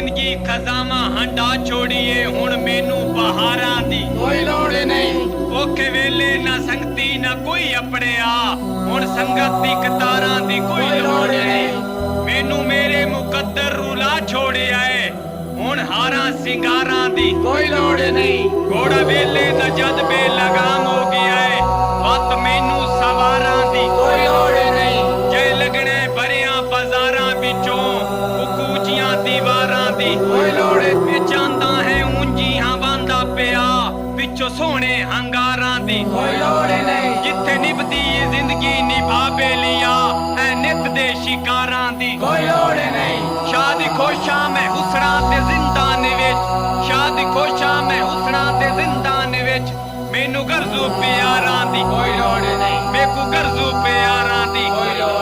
जिंदगी खजामा हंडा छोड़िए हुण मैनू बहारां दी कोई लोड़ नहीं। औखे वेले ना संगती ना कोई अपड़िया हुण संगत दी कतारां दी कोई लोड़ नहीं। मैनू मेरे मुकद्दर रूला छोड़िया है हुण हारां सिंगारां दी कोई लोड़ नहीं। घोड़ा वेले दा जद बेलगाम हो गया है वत मैनू सवारां दी कोई लोड़ नहीं। जे लगने भरिया बाजारां विचों उकूचियां दीवारां दी कोई लोड़ नहीं। चांदा है ऊंजियां बांदा पिया पिछो सोने हंगारां दी कोई लोड़ नहीं। जिथे निभदी जिंदगी निभा बेलिया है नित दे शिकारां दी कोई लोड़ नहीं। शादी खोशा मैं हुसना ते जिंदान विच शादी खोशा मैं हुसना ते जिंदान विच मैनू गरजू प्यारां दी कोई लोड़ नहीं। मेकू गरजू प्यारां दी कोई लोड़